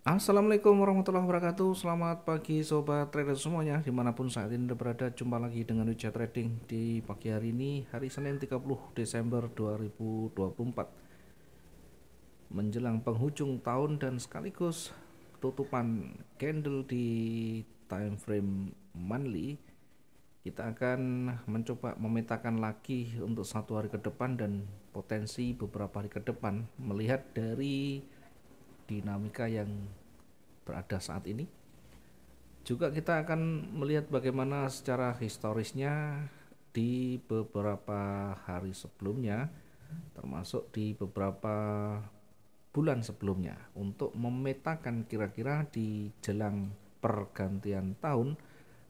Assalamualaikum warahmatullahi wabarakatuh. Selamat pagi sobat trader semuanya, dimanapun saat ini berada. Jumpa lagi dengan Wija Trading di pagi hari ini, hari Senin 30 Desember 2024, menjelang penghujung tahun dan sekaligus tutupan candle di time frame monthly. Kita akan mencoba memetakan lagi untuk satu hari ke depan dan potensi beberapa hari ke depan, melihat dari dinamika yang berada saat ini. Juga kita akan melihat bagaimana secara historisnya di beberapa hari sebelumnya, termasuk di beberapa bulan sebelumnya, untuk memetakan kira-kira di jelang pergantian tahun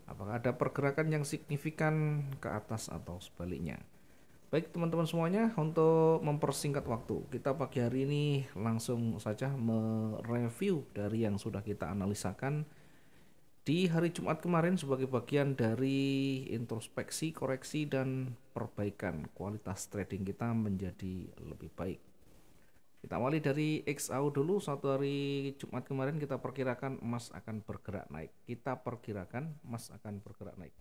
apakah ada pergerakan yang signifikan ke atas atau sebaliknya. Baik teman-teman semuanya, untuk mempersingkat waktu, kita pagi hari ini langsung saja mereview dari yang sudah kita analisakan di hari Jumat kemarin sebagai bagian dari introspeksi, koreksi, dan perbaikan kualitas trading kita menjadi lebih baik. Kita awali dari XAU dulu. Satu hari Jumat kemarin kita perkirakan emas akan bergerak naik. Kita perkirakan emas akan bergerak naik.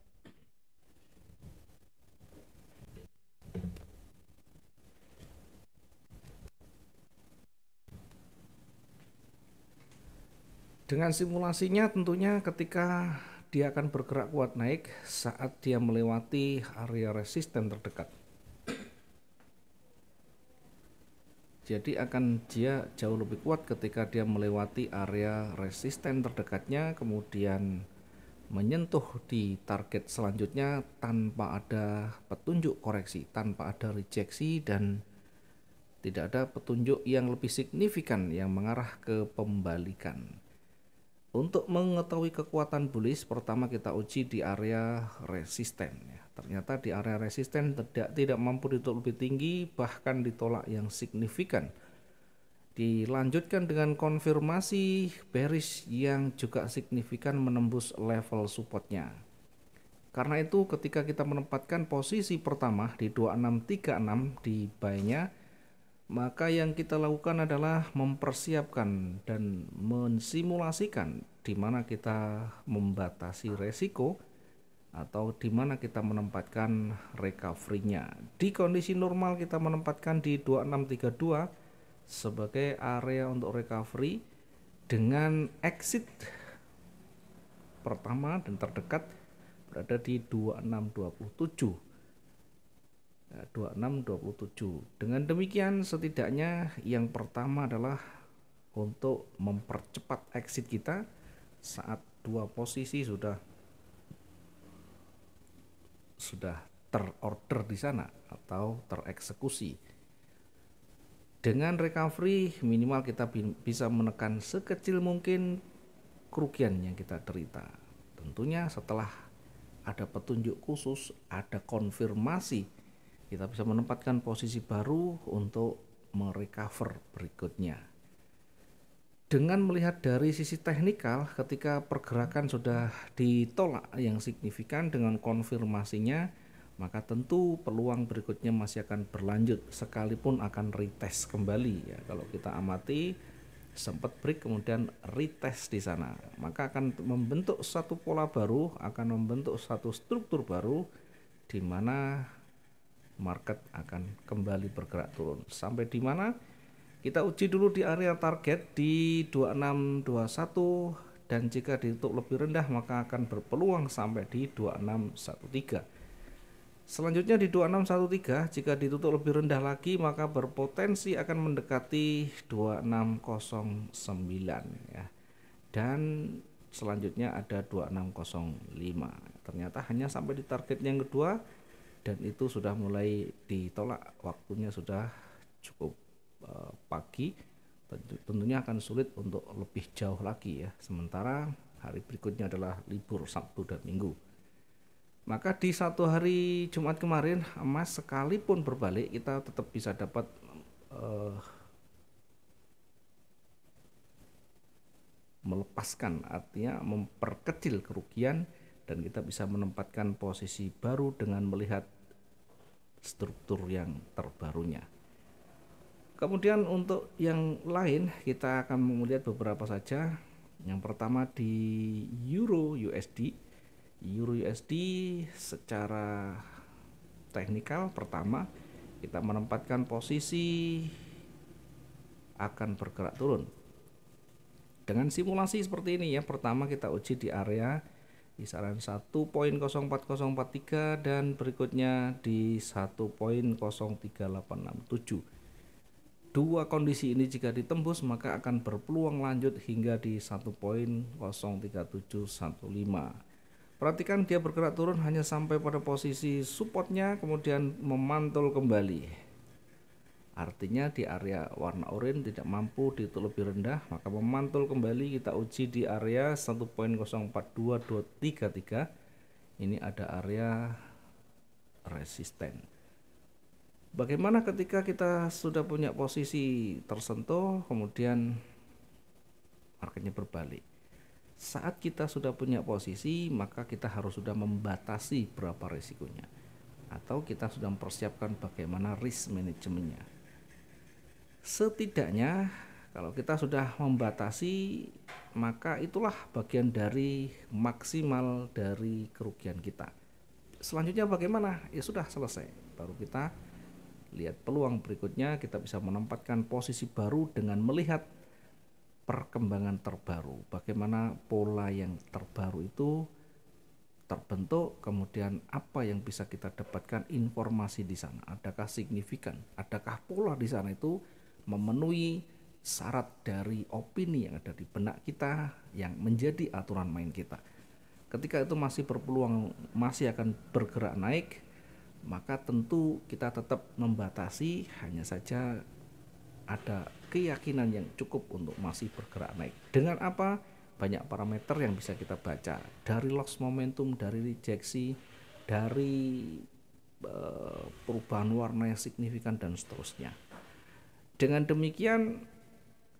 Dengan simulasinya tentunya ketika dia akan bergerak kuat naik saat dia melewati area resisten terdekat. Jadi akan dia jauh lebih kuat ketika dia melewati area resisten terdekatnya, kemudian menyentuh di target selanjutnya tanpa ada petunjuk koreksi, tanpa ada rejeksi, dan tidak ada petunjuk yang lebih signifikan yang mengarah ke pembalikan. Untuk mengetahui kekuatan bullish, pertama kita uji di area resisten. Ternyata di area resisten tidak mampu ditutup lebih tinggi, bahkan ditolak yang signifikan. Dilanjutkan dengan konfirmasi bearish yang juga signifikan menembus level supportnya. Karena itu ketika kita menempatkan posisi pertama di 2636 di buy-nya, maka yang kita lakukan adalah mempersiapkan dan mensimulasikan di mana kita membatasi resiko atau di mana kita menempatkan recovery-nya. Di kondisi normal kita menempatkan di 2632 sebagai area untuk recovery dengan exit pertama dan terdekat berada di 2627. 2627. Dengan demikian setidaknya yang pertama adalah untuk mempercepat exit kita saat dua posisi sudah terorder di sana atau tereksekusi. Dengan recovery minimal kita bisa menekan sekecil mungkin kerugian yang kita derita. Tentunya setelah ada petunjuk khusus, ada konfirmasi, kita bisa menempatkan posisi baru untuk merecover berikutnya. Dengan melihat dari sisi teknikal, ketika pergerakan sudah ditolak yang signifikan dengan konfirmasinya, maka tentu peluang berikutnya masih akan berlanjut sekalipun akan retest kembali ya. Kalau kita amati sempat break kemudian retest di sana, maka akan membentuk satu pola baru, akan membentuk satu struktur baru di mana market akan kembali bergerak turun. Sampai di mana? Kita uji dulu di area target di 2621 dan jika ditutup lebih rendah maka akan berpeluang sampai di 2613. Selanjutnya di 2613 jika ditutup lebih rendah lagi maka berpotensi akan mendekati 2609 ya. Dan selanjutnya ada 2605. Ternyata hanya sampai di target yang kedua dan itu sudah mulai ditolak, waktunya sudah cukup pagi, tentunya akan sulit untuk lebih jauh lagi ya. Sementara hari berikutnya adalah libur Sabtu dan Minggu. Maka di satu hari Jumat kemarin emas sekalipun berbalik kita tetap bisa dapat melepaskan, artinya memperkecil kerugian dan kita bisa menempatkan posisi baru dengan melihat struktur yang terbarunya. Kemudian untuk yang lain kita akan melihat beberapa saja. Yang pertama di Euro USD. Euro USD secara teknikal pertama kita menempatkan posisi akan bergerak turun. Dengan simulasi seperti ini ya, pertama kita uji di area kisaran 1.04043 dan berikutnya di 1.03867. Dua kondisi ini jika ditembus maka akan berpeluang lanjut hingga di 1.03715. Perhatikan dia bergerak turun hanya sampai pada posisi supportnya kemudian memantul kembali. Artinya di area warna oranye tidak mampu ditutup lebih rendah, maka memantul kembali. Kita uji di area 1.042233. Ini ada area resisten. Bagaimana ketika kita sudah punya posisi tersentuh kemudian marketnya berbalik? Saat kita sudah punya posisi maka kita harus sudah membatasi berapa risikonya, atau kita sudah mempersiapkan bagaimana risk manajemennya. Setidaknya kalau kita sudah membatasi maka itulah bagian dari maksimal dari kerugian kita. Selanjutnya bagaimana? Ya sudah selesai. Baru kita lihat peluang berikutnya, kita bisa menempatkan posisi baru dengan melihat perkembangan terbaru. Bagaimana pola yang terbaru itu terbentuk, kemudian apa yang bisa kita dapatkan informasi di sana. Adakah signifikan? Adakah pola di sana itu memenuhi syarat dari opini yang ada di benak kita yang menjadi aturan main kita. Ketika itu masih berpeluang masih akan bergerak naik, maka tentu kita tetap membatasi, hanya saja ada keyakinan yang cukup untuk masih bergerak naik. Dengan apa? Banyak parameter yang bisa kita baca, dari loss momentum, dari rejeksi, dari perubahan warna yang signifikan dan seterusnya. Dengan demikian,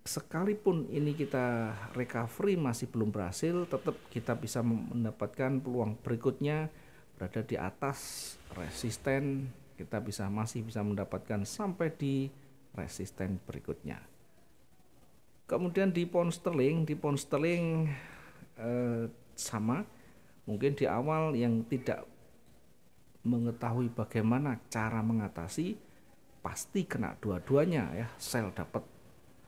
sekalipun ini kita recovery masih belum berhasil, tetap kita bisa mendapatkan peluang berikutnya berada di atas resisten. Kita masih bisa mendapatkan sampai di resisten berikutnya. Kemudian di pound sterling sama. Mungkin di awal yang tidak mengetahui bagaimana cara mengatasi, pasti kena dua-duanya ya. Sell dapat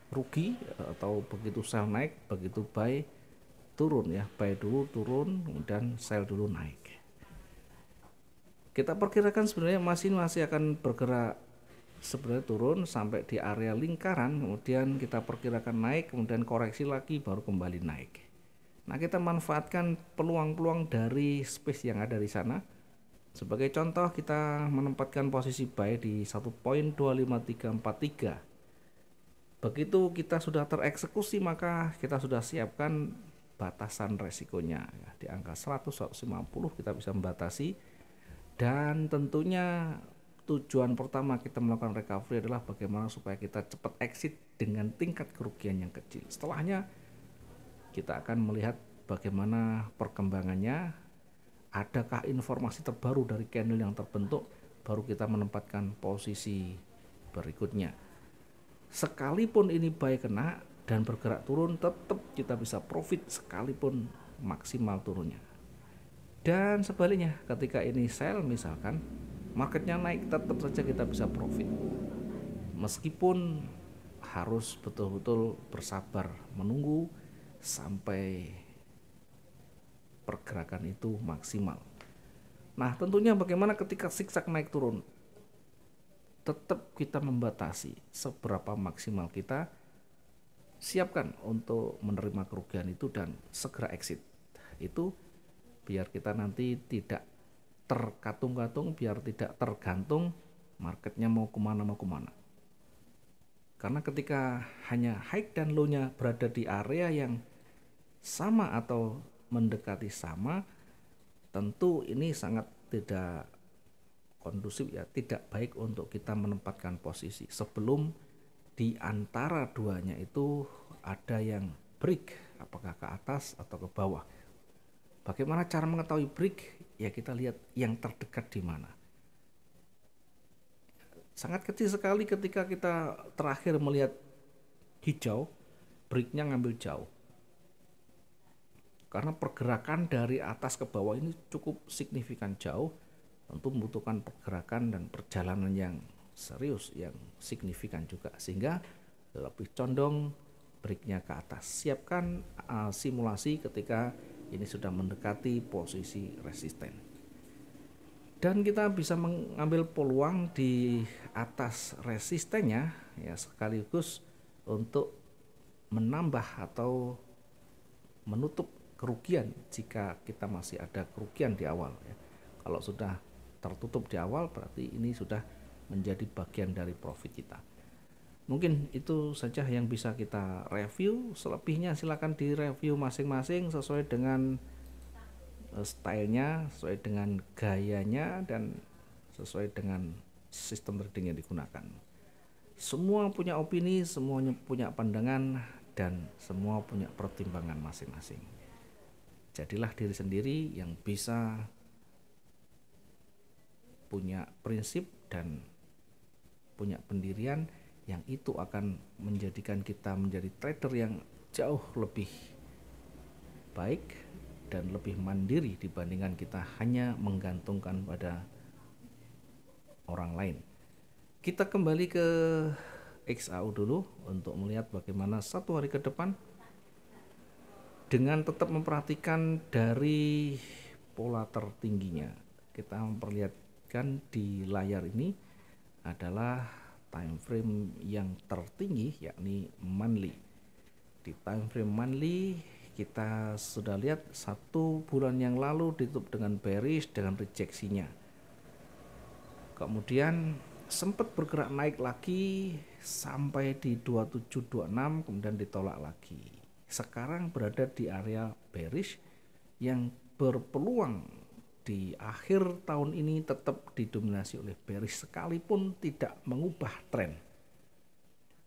rugi, atau begitu sell naik, begitu buy turun ya. Buy dulu turun, kemudian sell dulu naik. Kita perkirakan sebenarnya masih akan bergerak sebenarnya turun sampai di area lingkaran, kemudian kita perkirakan naik, kemudian koreksi lagi baru kembali naik. Nah, kita manfaatkan peluang-peluang dari space yang ada di sana. Sebagai contoh, kita menempatkan posisi buy di 1.25343. Begitu kita sudah tereksekusi maka kita sudah siapkan batasan resikonya ya, di angka 100-150 kita bisa membatasi. Dan tentunya tujuan pertama kita melakukan recovery adalah bagaimana supaya kita cepat exit dengan tingkat kerugian yang kecil. Setelahnya kita akan melihat bagaimana perkembangannya. Adakah informasi terbaru dari candle yang terbentuk, baru kita menempatkan posisi berikutnya. Sekalipun ini buy kena dan bergerak turun, tetap kita bisa profit sekalipun maksimal turunnya. Dan sebaliknya, ketika ini sell misalkan, marketnya naik, tetap saja kita bisa profit. Meskipun harus betul-betul bersabar menunggu sampai pergerakan itu maksimal. Nah, tentunya bagaimana ketika zigzag naik turun? Tetap kita membatasi seberapa maksimal kita siapkan untuk menerima kerugian itu dan segera exit. Itu biar kita nanti tidak terkatung-katung, biar tidak tergantung marketnya mau kemana. Karena ketika hanya high dan low-nya berada di area yang sama atau mendekati sama, tentu ini sangat tidak kondusif ya, tidak baik untuk kita menempatkan posisi sebelum di antara duanya itu ada yang break, apakah ke atas atau ke bawah. Bagaimana cara mengetahui break? Ya kita lihat yang terdekat di mana. Sangat kecil sekali ketika kita terakhir melihat hijau, breaknya ngambil jauh. Karena pergerakan dari atas ke bawah ini cukup signifikan jauh, tentu membutuhkan pergerakan dan perjalanan yang serius, yang signifikan juga, sehingga lebih condong breaknya ke atas. Siapkan simulasi ketika ini sudah mendekati posisi resisten. Dan kita bisa mengambil peluang di atas resistennya ya, sekaligus untuk menambah atau menutup kerugian jika kita masih ada kerugian di awal ya. Kalau sudah tertutup di awal berarti ini sudah menjadi bagian dari profit kita. Mungkin itu saja yang bisa kita review. Selebihnya silakan direview masing-masing sesuai dengan stylenya, sesuai dengan gayanya, dan sesuai dengan sistem trading yang digunakan. Semua punya opini, semuanya punya pandangan, dan semua punya pertimbangan masing-masing. Jadilah diri sendiri yang bisa punya prinsip dan punya pendirian yang itu akan menjadikan kita menjadi trader yang jauh lebih baik dan lebih mandiri dibandingkan kita hanya menggantungkan pada orang lain. Kita kembali ke XAU dulu untuk melihat bagaimana satu hari ke depan dengan tetap memperhatikan dari pola tertingginya. Kita memperlihatkan di layar ini adalah time frame yang tertinggi, yakni monthly. Di time frame monthly kita sudah lihat 1 bulan yang lalu ditutup dengan bearish dengan rejeksinya. Kemudian sempat bergerak naik lagi sampai di 2726, kemudian ditolak lagi. Sekarang berada di area bearish yang berpeluang di akhir tahun ini tetap didominasi oleh bearish sekalipun tidak mengubah tren.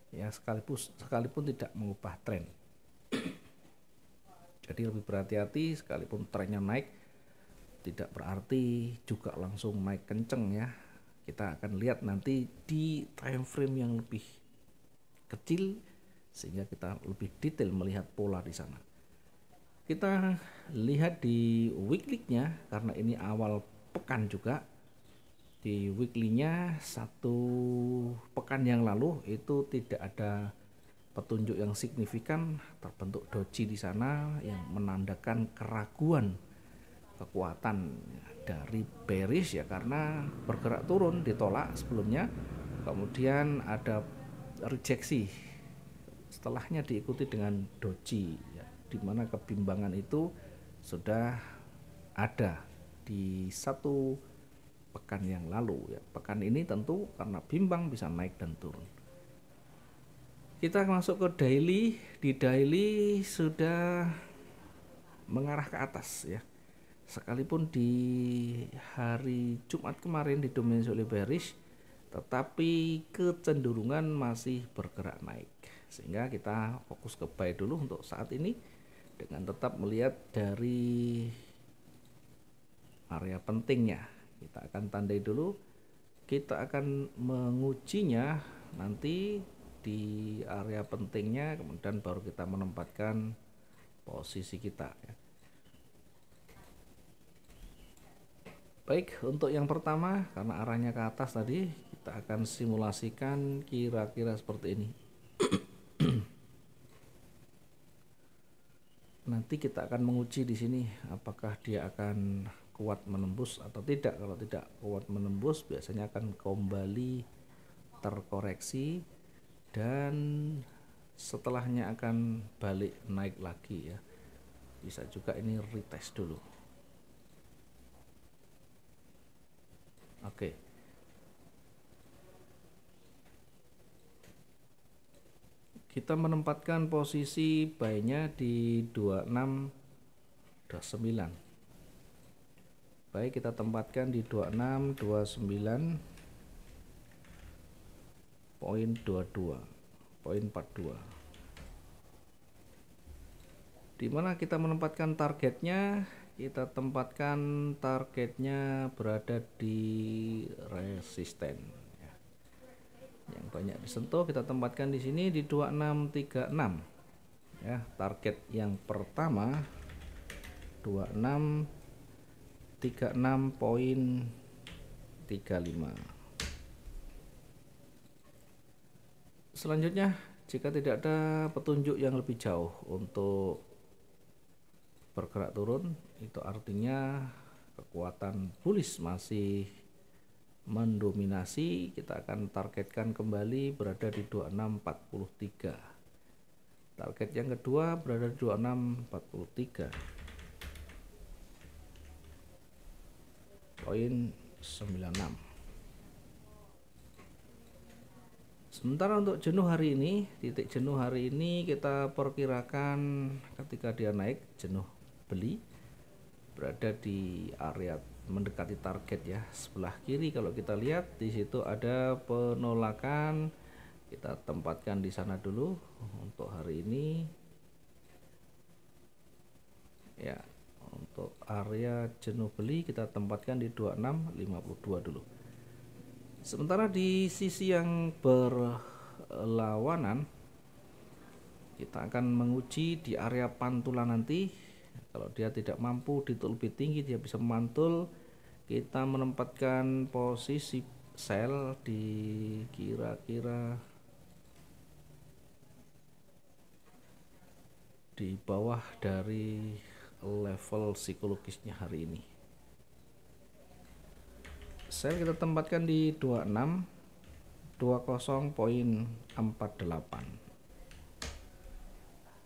Ya, sekalipun tidak mengubah tren. Jadi lebih berhati-hati, sekalipun trennya naik tidak berarti juga langsung naik kenceng ya. Kita akan lihat nanti di time frame yang lebih kecil sehingga kita lebih detail melihat pola di sana. Kita lihat di weekly-nya karena ini awal pekan juga. Di weekly-nya 1 pekan yang lalu itu tidak ada petunjuk yang signifikan, terbentuk doji di sana yang menandakan keraguan kekuatan dari bearish ya, karena bergerak turun ditolak sebelumnya, kemudian ada rejeksi, setelahnya diikuti dengan doji ya, di mana kebimbangan itu sudah ada di 1 pekan yang lalu ya. Pekan ini tentu karena bimbang bisa naik dan turun. Kita masuk ke daily. Di daily sudah mengarah ke atas ya. Sekalipun di hari Jumat kemarin didominasi oleh bearish, tetapi kecenderungan masih bergerak naik. Sehingga kita fokus ke buy dulu untuk saat ini dengan tetap melihat dari area pentingnya. Kita akan tandai dulu. Kita akan mengujinya nanti di area pentingnya, kemudian baru kita menempatkan posisi kita ya. Baik, untuk yang pertama karena arahnya ke atas tadi, kita akan simulasikan kira-kira seperti ini. Nanti kita akan menguji di sini apakah dia akan kuat menembus atau tidak. Kalau tidak kuat menembus biasanya akan kembali terkoreksi dan setelahnya akan balik naik lagi ya. Bisa juga ini retest dulu. Oke. Kita menempatkan posisi buy-nya di 26.9. Baik, kita tempatkan di 26.29.22.42. Dimana kita menempatkan targetnya, kita tempatkan targetnya berada di resisten ya. yang banyak disentuh kita tempatkan di sini di 2636 ya. Target yang pertama 2636.35. Selanjutnya, jika tidak ada petunjuk yang lebih jauh untuk bergerak turun, itu artinya kekuatan bullish masih mendominasi. Kita akan targetkan kembali berada di 2643. Target yang kedua berada di 2643.96. Sementara untuk jenuh hari ini, titik jenuh hari ini kita perkirakan ketika dia naik, jenuh beli berada di area mendekati target ya, sebelah kiri. Kalau kita lihat di situ ada penolakan, kita tempatkan di sana dulu untuk hari ini ya. Untuk area jenuh beli kita tempatkan di 2652 dulu. Sementara di sisi yang berlawanan kita akan menguji di area pantulan nanti. Kalau dia tidak mampu ditutup lebih tinggi, dia bisa memantul. Kita menempatkan posisi sell di kira-kira di bawah dari level psikologisnya hari ini. Sell kita tempatkan di 2620.48.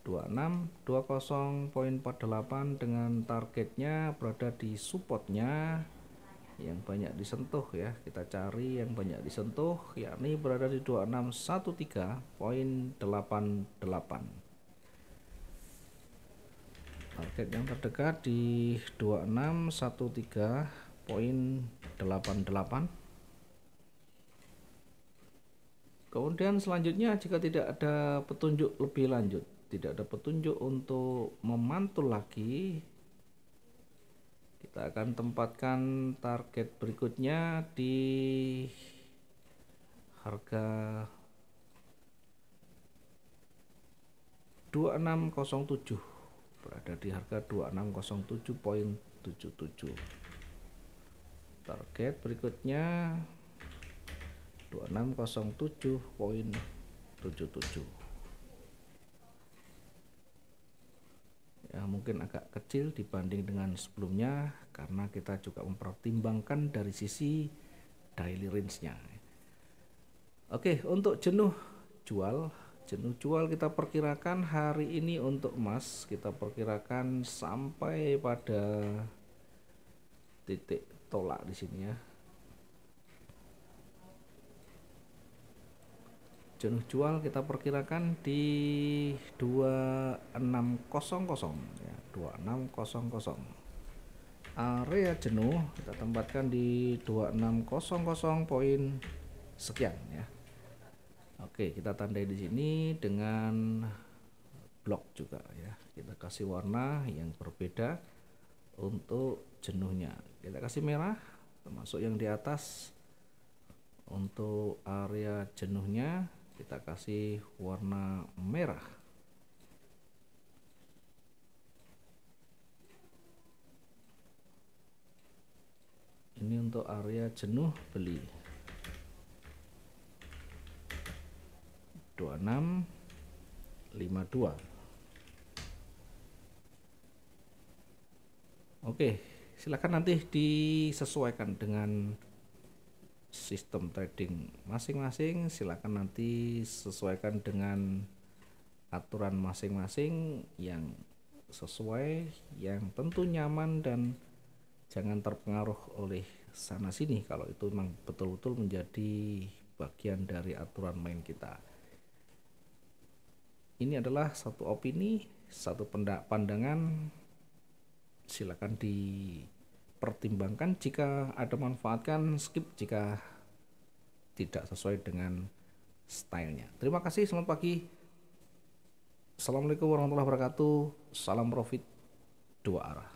2620.48 dengan targetnya berada di supportnya yang banyak disentuh ya. Kita cari yang banyak disentuh, yakni berada di 2613.88. Target yang terdekat di 2613.88. Kemudian selanjutnya, jika tidak ada petunjuk lebih lanjut, tidak ada petunjuk untuk memantul lagi, kita akan tempatkan target berikutnya di harga 2607, berada di harga 2607.77. Target berikutnya 2607.77 ya, mungkin agak kecil dibanding dengan sebelumnya karena kita juga mempertimbangkan dari sisi daily range-nya. Oke, untuk jenuh jual kita perkirakan hari ini untuk emas kita perkirakan sampai pada titik tolak di sini ya. Jenuh jual kita perkirakan di 2600 ya, 2600. Area jenuh kita tempatkan di 2600 poin sekian ya. Oke, kita tandai di sini dengan blok juga ya. Kita kasih warna yang berbeda untuk jenuhnya. Kita kasih merah termasuk yang di atas. Untuk area jenuhnya kita kasih warna merah. Ini untuk area jenuh beli 2652. Oke, silakan nanti disesuaikan dengan sistem trading masing-masing. Silakan nanti sesuaikan dengan aturan masing-masing yang sesuai, yang tentu nyaman dan jangan terpengaruh oleh sana sini kalau itu memang betul-betul menjadi bagian dari aturan main kita. Ini adalah satu opini, satu pandangan. Silakan dipertimbangkan, jika ada manfaatkan, skip jika tidak sesuai dengan stylenya. Terima kasih, selamat pagi. Assalamualaikum warahmatullahi wabarakatuh. Salam profit dua arah.